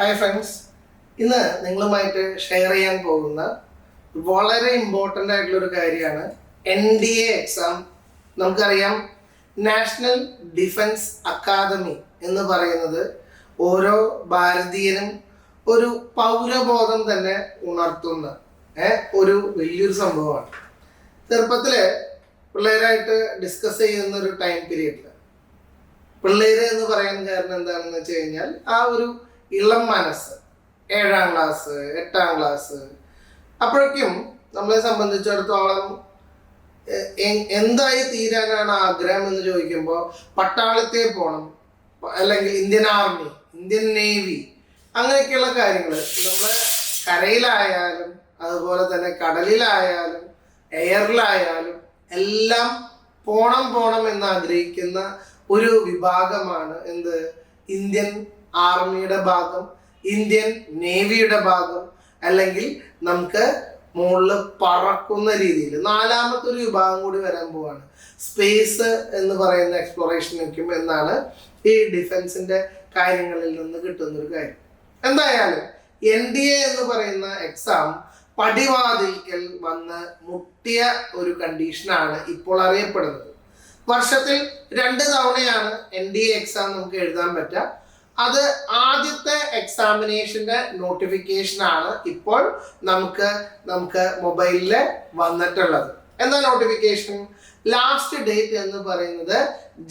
Hi friends, ഇന്ന് നിങ്ങളുമായിട്ട് share ചെയ്യാൻ പോകുന്ന വളരെ ഇമ്പോർട്ടൻ്റ് ആയിട്ടുള്ളൊരു കാര്യമാണ് NDA എക്സാം. നമുക്കറിയാം, നാഷണൽ ഡിഫൻസ് അക്കാദമി എന്ന് പറയുന്നത് ഓരോ ഭാരതീയനും ഒരു പൗരബോധം തന്നെ ഉണർത്തുന്ന ഒരു വലിയൊരു സംഭവമാണ്. ചെറുപ്പത്തിൽ പിള്ളേരായിട്ട് ഡിസ്കസ് ചെയ്യുന്ന ഒരു ടൈം പീരീഡിൽ പിള്ളേര് എന്ന് പറയാൻ കാരണം എന്താണെന്ന് വെച്ച് കഴിഞ്ഞാൽ ആ ഒരു ഇളം മനസ്സ്, 7ാം ക്ലാസ് 8ാം ക്ലാസ്, അപ്പോഴേക്കും നമ്മളെ സംബന്ധിച്ചിടത്തോളം എന്തായി തീരാനാണ് ആഗ്രഹം എന്ന് ചോദിക്കുമ്പോൾ പട്ടാളത്തിൽ പോകണം, അല്ലെങ്കിൽ ഇന്ത്യൻ ആർമി, ഇന്ത്യൻ നേവി, അങ്ങനെയൊക്കെയുള്ള കാര്യങ്ങൾ. നമ്മളെ കരയിലായാലും അതുപോലെ തന്നെ കടലിലായാലും എയറിലായാലും എല്ലാം പോണം എന്ന് ആഗ്രഹിക്കുന്ന ഒരു വിഭാഗമാണ് ഇന്ത്യൻ ആർമിയുടെ ഭാഗം, ഇന്ത്യൻ നേവിയുടെ ഭാഗം, അല്ലെങ്കിൽ നമുക്ക് മുകളിൽ പറക്കുന്ന രീതിയിൽ 4ാമത്തെ ഒരു വിഭാഗം കൂടി വരാൻ പോവാണ്. സ്പേസ് എന്ന് പറയുന്ന എക്സ്പ്ലോറേഷൻ വയ്ക്കും എന്നാണ് ഈ ഡിഫൻസിന്റെ കാര്യങ്ങളിൽ നിന്ന് കിട്ടുന്നൊരു കാര്യം. എന്തായാലും NDA എന്ന് പറയുന്ന എക്സാം പടിവാതിൽക്കൽ വന്ന് മുട്ടിയ ഒരു കണ്ടീഷനാണ് ഇപ്പോൾ അറിയപ്പെടുന്നത്. വർഷത്തിൽ 2 തവണയാണ് NDA എക്സാം നമുക്ക് എഴുതാൻ പറ്റുക. അത് ആദ്യത്തെ എക്സാമിനേഷന്റെ നോട്ടിഫിക്കേഷൻ ആണ് ഇപ്പോൾ നമുക്ക് മൊബൈലിൽ വന്നിട്ടുള്ളത്. എന്താ നോട്ടിഫിക്കേഷൻ? ലാസ്റ്റ് ഡേറ്റ് എന്ന് പറയുന്നത്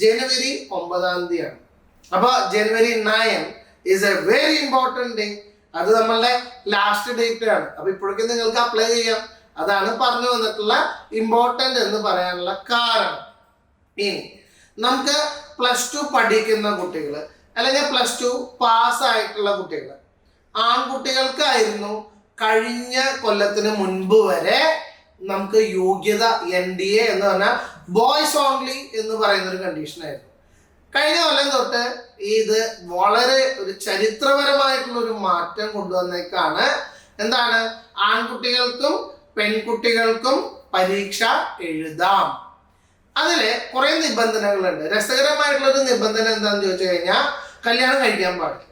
ജനുവരി 9-ാം തീയതിയാണ്. അപ്പോൾ ജനുവരി 9 is A very important day. അത് നമ്മളുടെ ലാസ്റ്റ് ഡേറ്റ് ആണ്. അപ്പൊ ഇപ്പോഴേക്കും നിങ്ങൾക്ക് അപ്ലൈ ചെയ്യാം. അതാണ് പറഞ്ഞു വന്നിട്ടുള്ള ഇമ്പോർട്ടൻ്റ് എന്ന് പറയാനുള്ള കാരണം. ഇനി നമുക്ക് +2 പഠിക്കുന്ന കുട്ടികൾ, അല്ലെങ്കിൽ +2 പാസ്സായിട്ടുള്ള കുട്ടികൾ, ആൺകുട്ടികൾക്കായിരുന്നു കഴിഞ്ഞ കൊല്ലത്തിന് മുൻപ് വരെ നമുക്ക് യോഗ്യത NDA എന്ന് പറഞ്ഞാൽ ബോയ്സ് ഓൺലി എന്ന് പറയുന്ന ഒരു കണ്ടീഷൻ ആയിരുന്നു. കഴിഞ്ഞ കൊല്ലം തൊട്ട് ഇത് വളരെ ഒരു ചരിത്രപരമായിട്ടുള്ള ഒരു മാറ്റം കൊണ്ടുവന്നേക്കാണ്. എന്താണ്? ആൺകുട്ടികൾക്കും പെൺകുട്ടികൾക്കും പരീക്ഷ എഴുതാം. അതില് കുറെ നിബന്ധനകളുണ്ട്. രസകരമായിട്ടുള്ളൊരു നിബന്ധന എന്താണെന്ന് ചോദിച്ചു കഴിഞ്ഞാൽ കല്യാണം കഴിക്കാൻ പാടില്ല.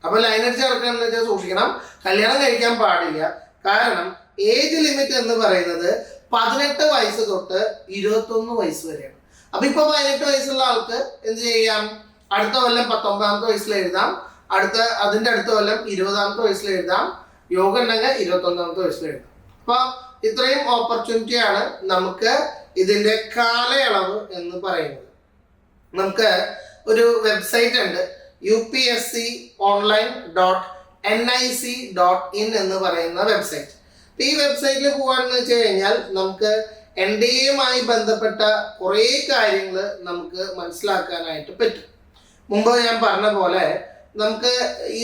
അപ്പൊ ലൈനടിച്ച് നടക്കണമെന്ന് വെച്ചാൽ സൂക്ഷിക്കണം, കല്യാണം കഴിക്കാൻ പാടില്ല. കാരണം ഏജ് ലിമിറ്റ് എന്ന് പറയുന്നത് 18 വയസ്സ് തൊട്ട് 21 വയസ്സ് വരെയാണ്. അപ്പൊ ഇപ്പൊ 18 വയസ്സുള്ള ആൾക്ക് എന്ത് ചെയ്യാം? അടുത്ത കൊല്ലം 19ാമത്തെ വയസ്സിൽ എഴുതാം, അതിന്റെ അടുത്ത കൊല്ലം 20ാമത്തെ വയസ്സിൽ എഴുതാം, യോഗ ഉണ്ടെങ്കിൽ 21ാമത്തെ വയസ്സിൽ എഴുതാം. അപ്പൊ ഇത്രയും ഓപ്പർച്യൂണിറ്റിയാണ് നമുക്ക് ഇതിന്റെ കാലയളവ് എന്ന് പറയുന്നത്. നമുക്ക് ഒരു വെബ്സൈറ്റ് ഉണ്ട്, upsconline.nic.in എന്ന് പറയുന്ന വെബ്സൈറ്റ്. ഈ വെബ്സൈറ്റിൽ പോകാന്ന് വെച്ച് കഴിഞ്ഞാൽ നമുക്ക് NDAയുമായി ബന്ധപ്പെട്ട കുറേ കാര്യങ്ങൾ നമുക്ക് മനസ്സിലാക്കാനായിട്ട് പറ്റും. മുമ്പ് ഞാൻ പറഞ്ഞ പോലെ നമുക്ക്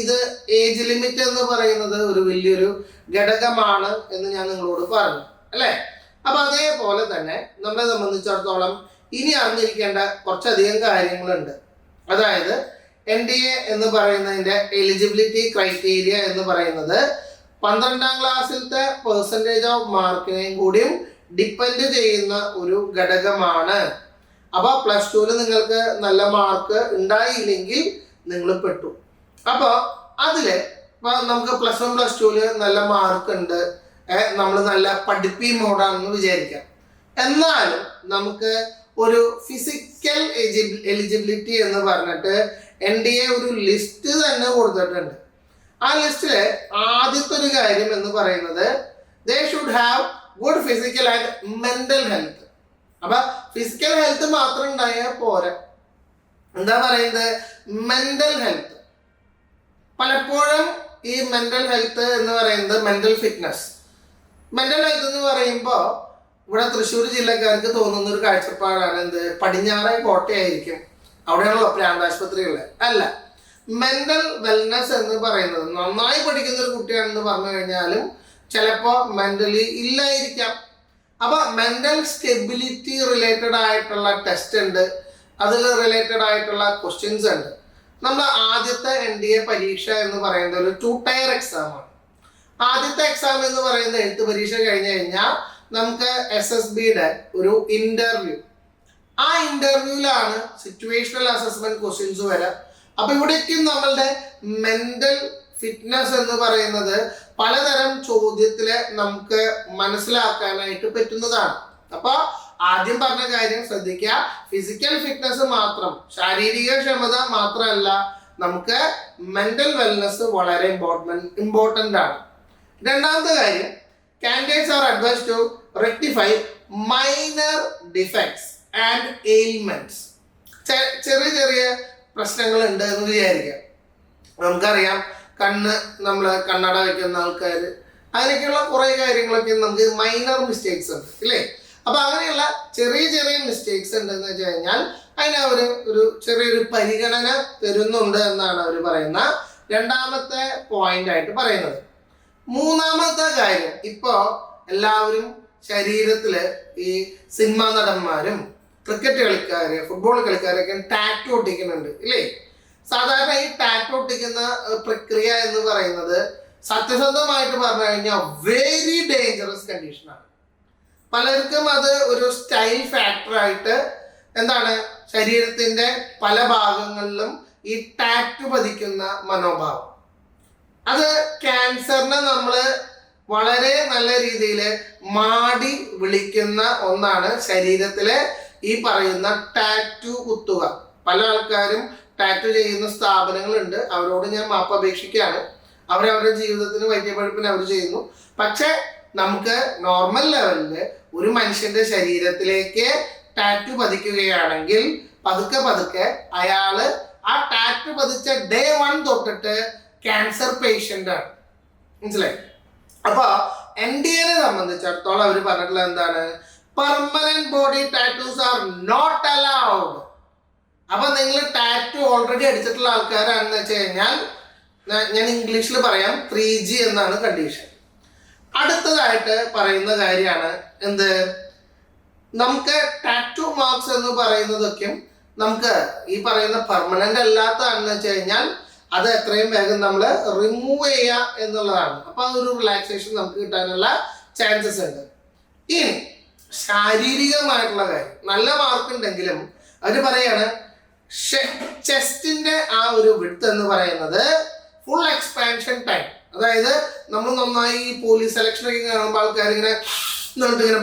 ഇത് ഏജ് ലിമിറ്റ് എന്ന് പറയുന്നത് ഒരു വലിയൊരു ഘടകമാണ് എന്ന് ഞാൻ നിങ്ങളോട് പറഞ്ഞു അല്ലേ? അപ്പൊ അതേപോലെ തന്നെ നമ്മളെ സംബന്ധിച്ചിടത്തോളം ഇനി അറിഞ്ഞിരിക്കേണ്ട കുറച്ചധികം കാര്യങ്ങളുണ്ട്. അതായത് NDA എന്ന് പറയുന്നതിന്റെ എലിജിബിലിറ്റി ക്രൈറ്റീരിയ എന്ന് പറയുന്നത് 12ാം ക്ലാസ്സിലത്തെ പെർസെൻറ്റേജ് ഓഫ് മാർക്കിനെയും കൂടിയും ഡിപ്പെൻഡ് ചെയ്യുന്ന ഒരു ഘടകമാണ്. അപ്പൊ +2 നിങ്ങൾക്ക് നല്ല മാർക്ക് ഉണ്ടായില്ലെങ്കിൽ നിങ്ങൾ പെട്ടു. അപ്പോൾ അതില് നമുക്ക് +1 +2 നല്ല മാർക്ക് ഉണ്ട്, നമ്മൾ നല്ല പഠിപ്പി മോഡാണെന്ന് വിചാരിക്കാം. എന്നാലും നമുക്ക് ഒരു ഫിസിക്കൽ എലിജിബിലിറ്റി എന്ന് പറഞ്ഞിട്ട് NDA ഒരു ലിസ്റ്റ് തന്നെ കൊടുത്തിട്ടുണ്ട്. ആ ലിസ്റ്റില് ആദ്യത്തെ ഒരു കാര്യം എന്ന് പറയുന്നത് they should have good physical and mental health. അപ്പൊ ഫിസിക്കൽ ഹെൽത്ത് മാത്രം ഉണ്ടായാൽ പോരാ. എന്താ പറയുന്നത്? Mental health. പലപ്പോഴും ഈ മെന്റൽ ഹെൽത്ത് എന്ന് പറയുന്നത് മെന്റൽ ഫിറ്റ്നസ്. മെന്റൽ ഹെൽത്ത് എന്ന് പറയുമ്പോൾ ഇവിടെ തൃശ്ശൂർ ജില്ലക്കാർക്ക് തോന്നുന്ന ഒരു കാഴ്ചപ്പാടാണ് പടിഞ്ഞാറേ കോട്ടയായിരിക്കും, അവിടെയാണല്ലോ പ്രാന്താശുപത്രികള്. അല്ല, മെന്റൽ വെൽനെസ് എന്ന് പറയുന്നത് നന്നായി പഠിക്കുന്ന ഒരു കുട്ടിയാണെന്ന് പറഞ്ഞു കഴിഞ്ഞാലും ചിലപ്പോൾ മെന്റലി ഇല്ലായിരിക്കാം. അപ്പൊ മെന്റൽ സ്റ്റെബിലിറ്റി റിലേറ്റഡ് ആയിട്ടുള്ള ടെസ്റ്റ് ഉണ്ട്, അതിൽ റിലേറ്റഡ് ആയിട്ടുള്ള ക്വസ്റ്റ്യൻസ് ഉണ്ട്. നമ്മുടെ ആദ്യത്തെ NDA പരീക്ഷ എന്ന് പറയുന്നത് ഒരു 2 ടയർ എക്സാം ആണ്. ആദ്യത്തെ എക്സാം എന്ന് പറയുന്ന എഴുത്ത് പരീക്ഷ കഴിഞ്ഞു കഴിഞ്ഞാൽ നമുക്ക് SSBയുടെ ഒരു ഇന്റർവ്യൂ, ആ ഇന്റർവ്യൂവിലാണ് സിറ്റുവേഷണൽ അസസ്മെന്റ് ക്വസ്റ്റ്യൻസ് വരാം. അപ്പൊ ഇവിടേക്കും നമ്മളുടെ മെന്റൽ ഫിറ്റ്നസ് എന്ന് പറയുന്നത് പലതരം ചോദ്യത്തില് നമുക്ക് മനസ്സിലാക്കാനായിട്ട് പറ്റുന്നതാണ്. അപ്പൊ ആദ്യം പറഞ്ഞ കാര്യം ശ്രദ്ധിക്കുക, ഫിസിക്കൽ ഫിറ്റ്നസ് മാത്രം, ശാരീരിക ക്ഷമത മാത്രമല്ല, നമുക്ക് മെന്റൽ വെൽനെസ് വളരെ ഇമ്പോർട്ടൻ്റ് ആണ്. രണ്ടാമത്തെ കാര്യം, candidates are advised to rectify minor defects and ailments. ചെറിയ ചെറിയ പ്രശ്നങ്ങൾ ഉണ്ട് എന്ന് വിചാരിക്കാം. നമുക്കറിയാം, നമ്മൾ കണ്ണട വയ്ക്കുന്ന ആൾക്കാർ, അങ്ങനെയൊക്കെയുള്ള കുറേ കാര്യങ്ങളൊക്കെ നമുക്ക് മൈനർ മിസ്റ്റേക്സ് ഉണ്ട് ഇല്ലേ. അപ്പൊ അങ്ങനെയുള്ള ചെറിയ ചെറിയ മിസ്റ്റേക്സ് ഉണ്ടെന്ന് വെച്ച് കഴിഞ്ഞാൽ അതിന് അവർ ഒരു ചെറിയൊരു പരിഗണന തരുന്നുണ്ട് എന്നാണ് അവർ പറയുന്ന രണ്ടാമത്തെ പോയിന്റ് ആയിട്ട് പറയുന്നത്. മൂന്നാമത്തെ കാര്യം, ഇപ്പോ എല്ലാവരും ശരീരത്തില് ഈ സിനിമാ നടന്മാരും ക്രിക്കറ്റ് കളിക്കാര്, ഫുട്ബോൾ കളിക്കാരൊക്കെ ടാറ്റു ഒട്ടിക്കുന്നുണ്ട് ഇല്ലേ. സാധാരണ ഈ ടാറ്റു ഒട്ടിക്കുന്ന പ്രക്രിയ എന്ന് പറയുന്നത് സത്യസന്ധമായിട്ട് പറഞ്ഞു കഴിഞ്ഞാൽ വെരി ഡേഞ്ചറസ് കണ്ടീഷനാണ്. പലർക്കും അത് ഒരു സ്റ്റൈൽ ഫാക്ടറായിട്ട് എന്താണ് ശരീരത്തിന്റെ പല ഭാഗങ്ങളിലും ഈ ടാറ്റു പതിക്കുന്ന മനോഭാവം, അത് ക്യാൻസറിനെ നമ്മൾ വളരെ നല്ല രീതിയിൽ മാടി വിളിക്കുന്ന ഒന്നാണ്. ശരീരത്തിലെ ഈ പറയുന്ന ടാറ്റു കുത്തുക. പല ആൾക്കാരും ടാറ്റു ചെയ്യുന്ന സ്ഥാപനങ്ങളുണ്ട്, അവരോട് ഞാൻ മാപ്പ് അപേക്ഷിക്കുകയാണ്. അവരവരുടെ ജീവിതത്തിന് വൈദ്യപഴുപ്പിന് അവർ ചെയ്യുന്നു. പക്ഷെ നമുക്ക് നോർമൽ ലെവലില് ഒരു മനുഷ്യന്റെ ശരീരത്തിലേക്ക് ടാറ്റു പതിക്കുകയാണെങ്കിൽ പതുക്കെ പതുക്കെ അയാള് ആ ടാറ്റു പതിച്ച ഡേ 1 തൊട്ടിട്ട് ക്യാൻസർ പേഷ്യന്റ് ആണ്. മനസ്സിലായി? അപ്പൊ NDA സംബന്ധിച്ചിടത്തോളം അവർ പറഞ്ഞിട്ടുള്ളത് എന്താണ്? Permanent body tattoos are not allowed. അപ്പൊ നിങ്ങൾ ടാറ്റു ഓൾറെഡി അടിച്ചിട്ടുള്ള ആൾക്കാരാണെന്ന് വെച്ച് കഴിഞ്ഞാൽ, ഞാൻ ഇംഗ്ലീഷിൽ പറയാം, 3G എന്നാണ് കണ്ടീഷൻ. അടുത്തതായിട്ട് പറയുന്ന കാര്യമാണ് എന്ത്, നമുക്ക് ടാറ്റു മാർക്സ് എന്ന് പറയുന്നതൊക്കെ നമുക്ക് ഈ പറയുന്ന പെർമനന്റ് അല്ലാത്തതാണെന്ന് വെച്ച് കഴിഞ്ഞാൽ അത് എത്രയും വേഗം നമ്മൾ റിമൂവ് ചെയ്യുക എന്നുള്ളതാണ്. അപ്പൊ അതൊരു റിലാക്സേഷൻ നമുക്ക് കിട്ടാനുള്ള ചാൻസസ് ഉണ്ട്. ഇനി ശാരീരികമായിട്ടുള്ള കാര്യം, നല്ല മാർക്ക് ഉണ്ടെങ്കിലും അവർ പറയാണ് ചെസ്റ്റിന്റെ ആ ഒരു വിഡ്ത്ത് എന്ന് പറയുന്നത് ഫുൾ എക്സ്പാൻഷൻ ടൈം, അതായത് നമ്മൾ നന്നായി പോലീസ് സെലക്ഷൻ ഒക്കെ കാണുമ്പോൾ ആൾക്കാർ ഇങ്ങനെ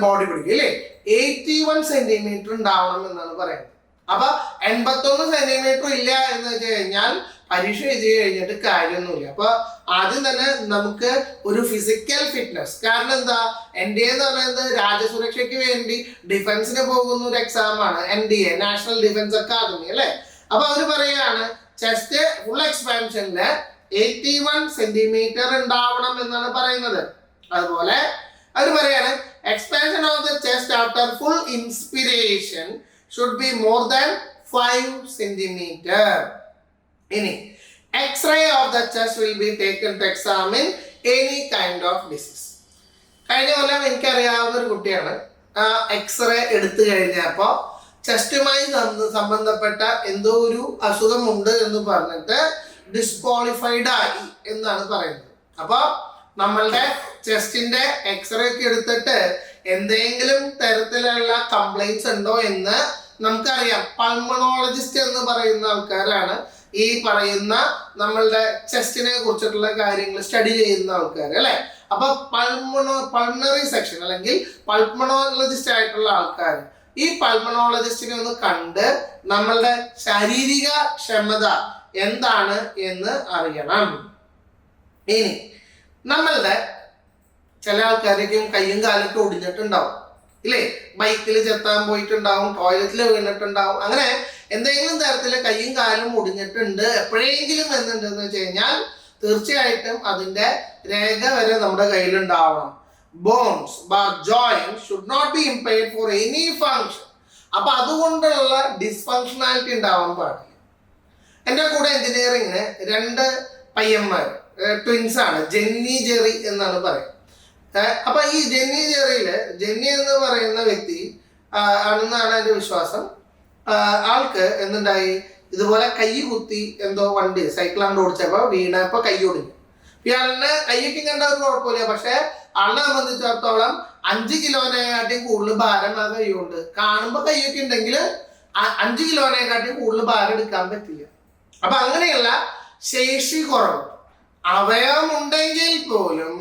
ബോഡി പിടിക്കും അല്ലേ, 81 സെന്റിമീറ്റർ ഉണ്ടാവണം എന്നാണ് പറയുന്നത്. അപ്പൊ 81 സെന്റിമീറ്റർ ഇല്ല എന്ന് വെച്ച് കഴിഞ്ഞാൽ പരീക്ഷ എഴുതി കഴിഞ്ഞിട്ട് കാര്യമൊന്നുമില്ല. അപ്പൊ ആദ്യം തന്നെ നമുക്ക് ഒരു ഫിസിക്കൽ ഫിറ്റ്നസ്, കാരണം എന്താ, NDA എന്ന് പറയുന്നത് രാജ്യസുരക്ഷയ്ക്ക് വേണ്ടി ഡിഫൻസിന് പോകുന്ന ഒരു എക്സാം ആണ്. NDA, നാഷണൽ ഡിഫൻസ് അക്കാദമി അല്ലെ. അപ്പൊ അവര് പറയുകയാണ് ചെസ്റ്റ് ഫുൾ എക്സ്പാൻഷനില് 81 സെന്റിമീറ്റർ ഉണ്ടാവണം എന്നാണ് പറയുന്നത്. അതുപോലെ അവർ പറയാണ് expansion of the chest after full inspiration should be more than 5 centimetre. ഇനി x ray of the chest will be taken to examine any kind of disease. കഴിഞ്ഞ കൊല്ലം എനിക്കറിയാവുന്ന ഒരു കുട്ടിയാണ്, എക്സ്റേ എടുത്തു കഴിഞ്ഞപ്പോ ചെസ്റ്റുമായി സംബന്ധപ്പെട്ട എന്തോ ഒരു അസുഖമുണ്ട് എന്ന് പറഞ്ഞിട്ട് ഡിസ്ക്വാളിഫൈഡ് ആയി എന്നാണ് പറയുന്നത്. അപ്പൊ നമ്മളുടെ ചെസ്റ്റിന്റെ എക്സ്റേ ഒക്കെ എടുത്തിട്ട് എന്തെങ്കിലും തരത്തിലുള്ള കംപ്ലൈന്റ്സ് ഉണ്ടോ എന്ന് നമുക്കറിയാം. പൾമണോളജിസ്റ്റ് എന്ന് പറയുന്ന ആൾക്കാരാണ് ഈ പറയുന്ന നമ്മളുടെ ചെസ്റ്റിനെ കുറിച്ചിട്ടുള്ള കാര്യങ്ങൾ സ്റ്റഡി ചെയ്യുന്ന ആൾക്കാർ അല്ലെ. അപ്പൊ പൾമണറി സെക്ഷൻ അല്ലെങ്കിൽ പൾമണോളജിസ്റ്റ് ആയിട്ടുള്ള ആൾക്കാർ ഈ പൾമണോളജിസ്റ്റിനെ ഒന്ന് കണ്ട് നമ്മളുടെ ശാരീരിക ക്ഷമത എന്താണ് എന്ന് അറിയണം. ഇനി നമ്മളുടെ ചില ആൾക്കാരേക്കും കയ്യും കാലൊക്കെ ഒടിഞ്ഞിട്ടുണ്ടാവും ഇല്ലേ, ബൈക്കിൽ ചെത്താൻ പോയിട്ടുണ്ടാവും, ടോയ്ലറ്റിൽ വീണിട്ടുണ്ടാവും, അങ്ങനെ എന്തെങ്കിലും തരത്തിൽ കയ്യും കാലും ഒടിഞ്ഞിട്ടുണ്ട് എപ്പോഴെങ്കിലും എന്നുണ്ടെന്ന് വെച്ച് കഴിഞ്ഞാൽ തീർച്ചയായിട്ടും അതിന്റെ രേഖ വരെ നമ്മുടെ കയ്യിലുണ്ടാവണം. Bones joint should not be impaired for any function. അപ്പൊ അതുകൊണ്ടുള്ള ഡിസ്ഫങ്ഷനാലിറ്റി ഉണ്ടാവാൻ പാടില്ല. എൻ്റെ കൂടെ എഞ്ചിനീയറിങ്ങിന് 2 പയ്യന്മാർ, ട്വിൻസ് ആണ്, ജെന്നി ജെറി എന്നാണ് പറയുന്നത്. അപ്പൊ ഈ ജെന്നി എന്ന് പറയുന്ന വ്യക്തി ആണെന്നാണ് എൻ്റെ വിശ്വാസം. ആൾക്ക് എന്തുണ്ടായി, ഇതുപോലെ കൈ കുത്തി എന്തോ വണ്ടി സൈക്കിളാണ്ട് ഓടിച്ചപ്പോ വീണപ്പോ കൈ ഒടിഞ്ഞു. ഇയാളിന് കൈയ്യൊക്കെ കണ്ട ഒരു കുഴപ്പമില്ല, പക്ഷെ ആളിനെ സംബന്ധിച്ചിടത്തോളം 5 കിലോനെക്കാട്ടിയും കൂടുതൽ ഭാരം ആ കൈയുണ്ട്. കാണുമ്പോ കൈയ്യൊക്കെ ഉണ്ടെങ്കിൽ 5 കിലോനെക്കാട്ടിയും കൂടുതൽ ഭാരം എടുക്കാൻ പറ്റില്ല. അപ്പൊ അങ്ങനെയുള്ള ശേഷി കുറവ്, അവയവമുണ്ടെങ്കിൽ പോലും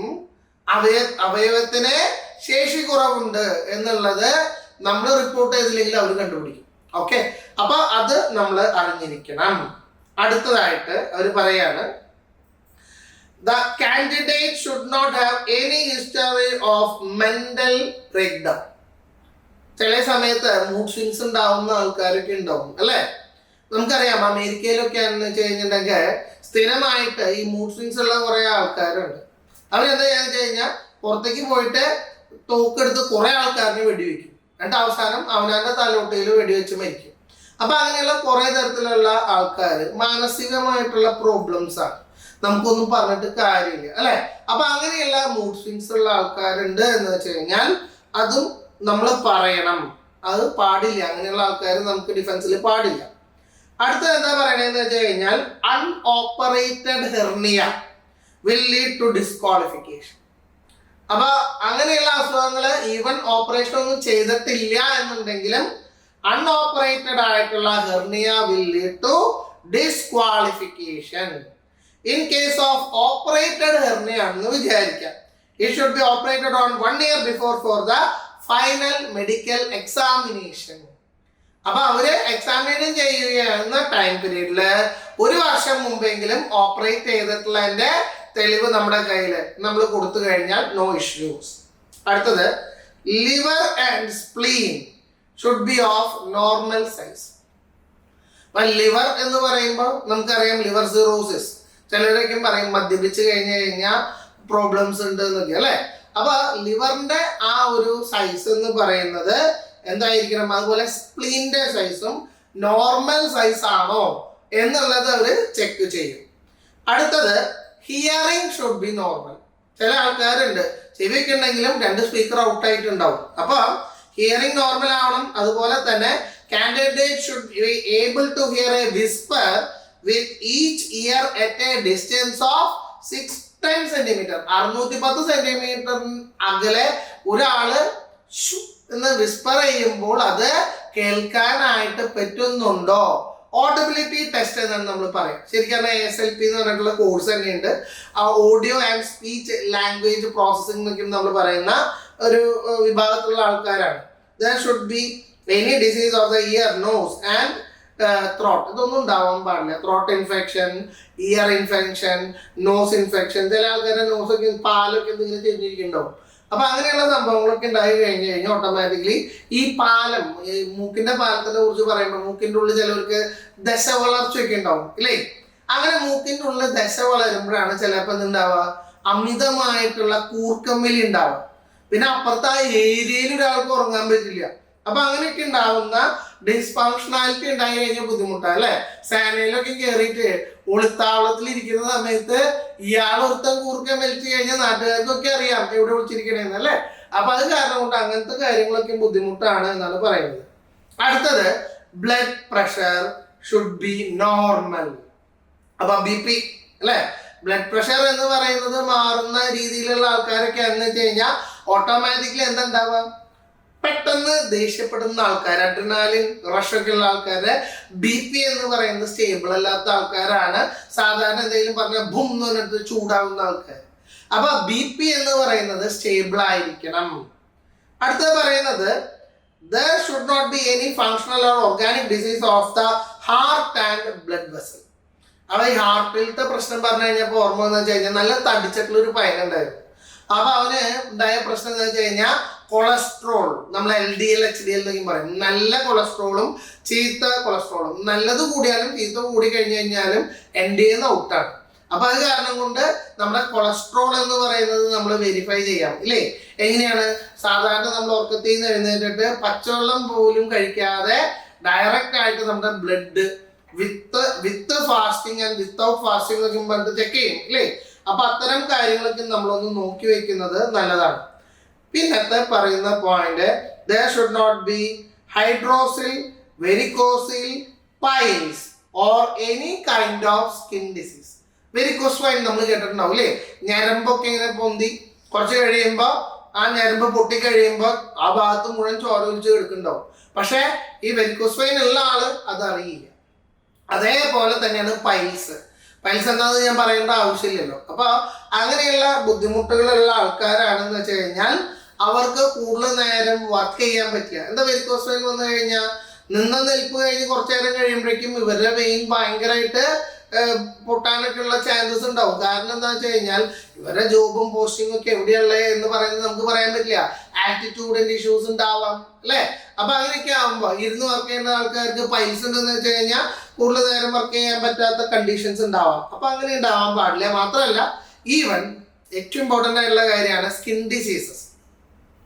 അവയവത്തിന് ശേഷി കുറവുണ്ട് എന്നുള്ളത് നമ്മൾ റിപ്പോർട്ട് ചെയ്തില്ലെങ്കിൽ അവർ കണ്ടുപിടിക്കും. ഓക്കെ, അപ്പൊ അത് നമ്മൾ അറിഞ്ഞിരിക്കണം. അടുത്തതായിട്ട് അവർ പറയാണ്, the candidate should not have any history of mental breakdown. ചില സമയത്ത് മൂഡ് സ്വിങ്സ് ഉണ്ടാവുന്ന ആൾക്കാരൊക്കെ ഉണ്ടാവും അല്ലെ. നമുക്കറിയാം അമേരിക്കയിലൊക്കെ എന്ന് വെച്ച് കഴിഞ്ഞിട്ടുണ്ടെങ്കിൽ സ്ഥിരമായിട്ട് ഈ മൂഡ് സ്വിങ്സ് ഉള്ള കുറെ ആൾക്കാരുണ്ട്. അവരെന്താ ചെയ്യാന്ന് വെച്ച് കഴിഞ്ഞാൽ പുറത്തേക്ക് പോയിട്ട് തോക്കെടുത്ത് കുറെ ആൾക്കാരിനെ വെടിവെക്കും, എന്നിട്ട് അവസാനം അവനവന്റെ തലോട്ടയിൽ വെടിവെച്ച് മരിക്കും. അപ്പൊ അങ്ങനെയുള്ള കുറെ തരത്തിലുള്ള ആൾക്കാർ മാനസികമായിട്ടുള്ള പ്രോബ്ലംസ് ആണ്, നമുക്കൊന്നും പറഞ്ഞിട്ട് കാര്യമില്ല അല്ലെ. അപ്പൊ അങ്ങനെയുള്ള മൂഡ് സ്വിങ്സ് ഉള്ള ആൾക്കാരുണ്ട് എന്ന് വെച്ച് കഴിഞ്ഞാൽ അതും നമ്മൾ പറയണം, അത് പാടില്ല. അങ്ങനെയുള്ള ആൾക്കാർ നമുക്ക് ഡിഫൻസിൽ പാടില്ല. അടുത്തത് എന്താ പറയണതെന്ന് വെച്ച് കഴിഞ്ഞാൽ unoperated hernia will lead to disqualification. അപ്പൊ അങ്ങനെയുള്ള അസുഖങ്ങൾ ഈവൻ ഓപ്പറേഷൻ ഒന്നും ചെയ്തിട്ടില്ല എന്നുണ്ടെങ്കിലും അൺഓപ്പറേറ്റഡ് ആയിട്ടുള്ള hernia will lead to disqualification. In case of operated hernia ആണെന്ന് വിചാരിക്കാം, it should be operated on 1 year before for the final medical examination. അപ്പൊ അവര് എക്സാമിനേഷൻ ചെയ്യുന്ന ടൈം പീരീഡില് 1 വർഷം മുമ്പെങ്കിലും ഓപ്പറേറ്റ് ചെയ്തിട്ടുള്ളതിന്റെ തെളിവ് നമ്മുടെ കയ്യിൽ നമ്മൾ കൊടുത്തു കഴിഞ്ഞാൽ നോ ഇഷ്യൂസ്. അടുത്തത് liver and spleen should be of normal size. Liver എന്ന് പറയുമ്പോൾ നമുക്കറിയാം ലിവർ സിറോസിസ്, ചിലരൊക്കെയും പറയും മദ്യപിച്ച് കഴിഞ്ഞു കഴിഞ്ഞാൽ പ്രോബ്ലംസ് ഉണ്ട് എന്നൊക്കെ അല്ലെ. അപ്പൊ ലിവറിന്റെ ആ ഒരു സൈസ് എന്ന് പറയുന്നത് എന്തായിരിക്കണം, അതുപോലെ സ്പ്ലീന്റെ സൈസും നോർമൽ സൈസ് ആണോ എന്നുള്ളത് അവര് ചെക്ക് ചെയ്യും. അടുത്തത് ഹിയറിംഗ് ഷുഡ് ബി നോർമൽ. ചില ആൾക്കാരുണ്ട് ചെവിയൊക്കെ ഉണ്ടെങ്കിലും 2 സ്പീക്കർ ഔട്ട് ആയിട്ടുണ്ടാവും. അപ്പൊ ഹിയറിംഗ് നോർമൽ ആവണം. അതുപോലെ തന്നെ candidate should be able to hear a whisper with each ear at a distance of 610 centimetre. 610 centimetre അകലെ ഒരാള് എന്ന് വിസ്പർ ചെയ്യുമ്പോൾ അത് കേൾക്കാനായിട്ട് പറ്റുന്നുണ്ടോ, ഓഡിബിലിറ്റി ടെസ്റ്റ് എന്നാണ് നമ്മൾ പറയും. ശരിക്കും ASLP എന്ന് പറഞ്ഞിട്ടുള്ള കോഴ്സ് തന്നെയുണ്ട്. Audio and speech language processing എന്നൊക്കെ നമ്മൾ പറയുന്ന ഒരു വിഭാഗത്തിലുള്ള ആൾക്കാരാണ്. There should be any disease of the ear, nose and throat. ഇതൊന്നും ഉണ്ടാവാൻ പാടില്ല. Throat infection, ear infection, nose infection. ചില ആൾക്കാരുടെ നോസൊക്കെ പാലൊക്കെ എന്തെങ്കിലും ചെരിഞ്ഞിരിക്കുന്നുണ്ടാവും. അപ്പൊ അങ്ങനെയുള്ള സംഭവങ്ങളൊക്കെ ഉണ്ടായി കഴിഞ്ഞു കഴിഞ്ഞാൽ ഓട്ടോമാറ്റിക്കലി ഈ പാലം, ഈ മൂക്കിന്റെ പാലത്തിനെ കുറിച്ച് പറയുമ്പോൾ മൂക്കിന്റെ ഉള്ളിൽ ചിലവർക്ക് ദശ വളർച്ചയൊക്കെ ഉണ്ടാവും ഇല്ലേ. അങ്ങനെ മൂക്കിന്റെ ഉള്ളിൽ ദശ വളരുമ്പോഴാണ് ചിലപ്പോൾ എന്തുണ്ടാവുക, അമിതമായിട്ടുള്ള കൂർക്കമ്മലി ഉണ്ടാവുക. പിന്നെ അപ്പുറത്തെ ആ ഏരിയയിൽ ഒരാൾക്ക് ഉറങ്ങാൻ പറ്റില്ല. അപ്പൊ അങ്ങനെയൊക്കെ ഉണ്ടാവുന്ന ഡിസ്ഫങ്ഷണാലിറ്റി ഉണ്ടായി കഴിഞ്ഞാൽ ബുദ്ധിമുട്ടാണ് അല്ലെ. സാനയിലൊക്കെ കയറിയിട്ട് ഒളിത്താവളത്തിൽ ഇരിക്കുന്ന സമയത്ത് ഇയാൾ ഒരുത്തം കൂർക്കം വലിച്ചു കഴിഞ്ഞാൽ നാട്ടുകാർക്കൊക്കെ അറിയാം എവിടെ വിളിച്ചിരിക്കണേന്ന് അല്ലെ. അപ്പൊ അത് കാരണം കൊണ്ട് അങ്ങനത്തെ കാര്യങ്ങളൊക്കെ ബുദ്ധിമുട്ടാണ് എന്നാണ് പറയുന്നത്. അടുത്തത് blood pressure should be normal. അപ്പൊ BP അല്ലെ, ബ്ലഡ് പ്രഷർ എന്ന് പറയുന്നത് മാറുന്ന രീതിയിലുള്ള ആൾക്കാരൊക്കെ എന്ന് വെച്ച് കഴിഞ്ഞാൽ ഓട്ടോമാറ്റിക്കലി എന്താ ഉണ്ടാവുക, പെട്ടെന്ന് ദേഷ്യപ്പെടുന്ന ആൾക്കാർ, അഡ്രിനാലിൻ റഷ് ഒക്കെ ഉള്ള ആൾക്കാര് BP എന്ന് പറയുന്നത് സ്റ്റേബിൾ അല്ലാത്ത ആൾക്കാരാണ്. സാധാരണ എന്തെങ്കിലും പറഞ്ഞാൽ ഭൂം എന്ന് പറഞ്ഞിട്ട് ചൂടാവുന്ന ആൾക്കാർ. അപ്പൊ BP എന്ന് പറയുന്നത് സ്റ്റേബിൾ ആയിരിക്കണം. അടുത്തത് പറയുന്നത് there should not be any functional or organic disease of the heart and blood vessel. അപ്പൊ ഈ ഹാർട്ടിലത്തെ പ്രശ്നം പറഞ്ഞു കഴിഞ്ഞപ്പോൾ ഓർമ്മ എന്ന് വെച്ച് കഴിഞ്ഞാൽ നല്ല തടിച്ചിട്ടുള്ള ഒരു പയ്യനുണ്ടായിരുന്നു. അപ്പൊ അവന് ഉണ്ടായ പ്രശ്നം എന്ന് വെച്ച് കഴിഞ്ഞാൽ കൊളസ്ട്രോൾ, നമ്മൾ LDL HDL എന്നൊക്കെ പറയും. നല്ല കൊളസ്ട്രോളും ചീത്ത കൊളസ്ട്രോളും, നല്ലത് കൂടിയാലും ചീത്ത കൂടി കഴിഞ്ഞു കഴിഞ്ഞാലും NDA ഔട്ടാണ്. അപ്പൊ അത് കാരണം കൊണ്ട് നമ്മുടെ കൊളസ്ട്രോൾ എന്ന് പറയുന്നത് നമ്മൾ വെരിഫൈ ചെയ്യാം ഇല്ലേ. എങ്ങനെയാണ്, സാധാരണ നമ്മൾ ഉറക്കത്തിൽ നിന്ന് എഴുന്നേറ്റിട്ട് പച്ചവെള്ളം പോലും കഴിക്കാതെ ഡയറക്റ്റ് ആയിട്ട് നമ്മുടെ blood with fasting and without fasting എന്നൊക്കെ പറഞ്ഞിട്ട് ചെക്ക് ചെയ്യും ഇല്ലേ. അപ്പൊ അത്തരം കാര്യങ്ങളൊക്കെ നമ്മളൊന്ന് നോക്കി വെക്കുന്നത് നല്ലതാണ്. പിന്നത്തെ പറയുന്ന point, there should not be hydrocele, varicocele, piles or any kind of skin disease. Varicose vein നമ്മൾ കേട്ടിട്ടുണ്ടാവും അല്ലേ. ഞരമ്പൊക്കെ ഇങ്ങനെ പൊന്തി കുറച്ച് കഴിയുമ്പോ ആ ഞരമ്പ് പൊട്ടി കഴിയുമ്പോൾ ആ ഭാഗത്ത് മുഴുവൻ ചോര ഒലിച്ച് കിടക്കുന്നുണ്ടാവും. പക്ഷെ ഈ വെരിക്കോസ് വെയിൻ ഉള്ള ആള് അതറിയില്ല. അതേപോലെ തന്നെയാണ് പൈൽസ്. പൈൽസ് എന്താണെന്ന് ഞാൻ പറയേണ്ട ആവശ്യമില്ലല്ലോ. അപ്പൊ അങ്ങനെയുള്ള ബുദ്ധിമുട്ടുകളുള്ള ആൾക്കാരാണെന്ന് വെച്ച് കഴിഞ്ഞാൽ അവർക്ക് കൂടുതൽ നേരം വർക്ക് ചെയ്യാൻ പറ്റില്ല. എന്താ വെരിക്കോസ് വെയിൻ വന്നു കഴിഞ്ഞാൽ നിന്ന നിൽപ്പ് കഴിഞ്ഞ് കുറച്ചു നേരം കഴിയുമ്പോഴേക്കും ഇവരുടെ വെയിൻ ഭയങ്കരമായിട്ട് പൊട്ടാനൊക്കെ ഉള്ള ചാൻസസ് ഉണ്ടാവും. കാരണം എന്താ വെച്ച് കഴിഞ്ഞാൽ ഇവരുടെ ജോബും പോസ്റ്റിംഗും ഒക്കെ എവിടെയുള്ളത് എന്ന് പറയുന്നത് നമുക്ക് പറയാൻ പറ്റില്ല. ആറ്റിറ്റ്യൂഡിന്റെ ഇഷ്യൂസ് ഉണ്ടാവാം അല്ലെ. അപ്പൊ അങ്ങനെയൊക്കെ ആകുമ്പോ ഇരുന്ന് വർക്ക് ചെയ്യുന്ന ആൾക്കാർക്ക് പൈൽസ് ഉണ്ടെന്ന് വെച്ച് കഴിഞ്ഞാൽ കൂടുതൽ നേരം വർക്ക് ചെയ്യാൻ പറ്റാത്ത കണ്ടീഷൻസ് ഉണ്ടാവാം. അപ്പൊ അങ്ങനെ ഉണ്ടാവാൻ പാടില്ല. മാത്രമല്ല ഈവൻ ഏറ്റവും ഇമ്പോർട്ടൻ്റ് ആയിട്ടുള്ള കാര്യമാണ് സ്കിൻ ഡിസീസസ്.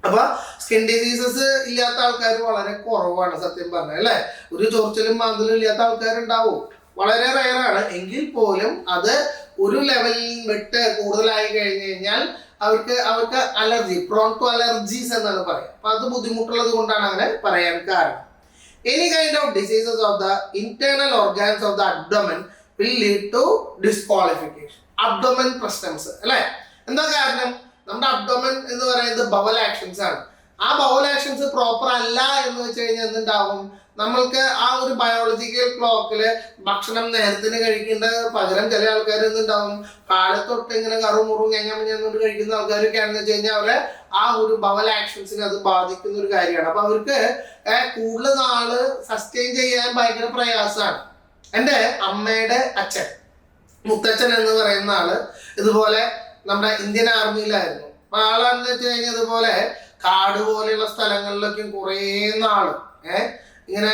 അപ്പൊ സ്കിൻ ഡിസീസസ് ഇല്ലാത്ത ആൾക്കാർ വളരെ കുറവാണ് സത്യം പറഞ്ഞത് അല്ലെ. ഒരു ചൊറിച്ചിലും മാന്തലും ഇല്ലാത്ത ആൾക്കാരുണ്ടാവും, വളരെ റയറാണ്. എങ്കിൽ പോലും അത് ഒരു ലെവലിൽ വിട്ട് കൂടുതലായി കഴിഞ്ഞു കഴിഞ്ഞാൽ അവർക്ക് അലർജി, പ്രോൺ ടു അലർജീസ് എന്നാണ് പറയുക. അപ്പൊ അത് ബുദ്ധിമുട്ടുള്ളത് കൊണ്ടാണ് അങ്ങനെ പറയാൻ കാരണം. Any kind of diseases of the internal organs of the abdomen will lead to disqualification. Abdomen പ്രശ്നംസ് അല്ലെ. എന്താ കാരണം? നമ്മുടെ അബ്ഡോമൻ എന്ന് പറയുന്നത് ബവൽ ആക്ഷൻസ് ആണ്. ആ ബവൽ ആക്ഷൻസ് പ്രോപ്പർ അല്ല എന്ന് വെച്ച് കഴിഞ്ഞാൽ എന്തുണ്ടാവും? നമ്മൾക്ക് ആ ഒരു ബയോളജിക്കൽ ക്ലോക്കില് ഭക്ഷണം നേരത്തിന് കഴിക്കേണ്ട പകരം ചില ആൾക്കാർ എന്തുണ്ടാവും, കാലത്തൊട്ട് ഇങ്ങനെ കറുമുറും ഞഞ്ഞുകൊണ്ട് കഴിക്കുന്ന ആൾക്കാരൊക്കെയാണെന്ന് വെച്ച് കഴിഞ്ഞാൽ അവരെ ആ ഒരു ബവൽ ആക്ഷൻസിന് അത് ബാധിക്കുന്ന ഒരു കാര്യമാണ്. അപ്പൊ അവർക്ക് കൂടുതൽ നാള് സസ്റ്റെയിൻ ചെയ്യാൻ ഭയങ്കര പ്രയാസമാണ്. എൻ്റെ അമ്മയുടെ അച്ഛൻ, മുത്തച്ഛൻ എന്ന് പറയുന്ന ആള് ഇതുപോലെ നമ്മുടെ ഇന്ത്യൻ ആർമിയിലായിരുന്നു. അപ്പൊ ആളാണെന്ന് വെച്ച് കഴിഞ്ഞാൽ ഇതുപോലെ കാട് പോലെയുള്ള സ്ഥലങ്ങളിലൊക്കെ കുറേ നാള് ഇങ്ങനെ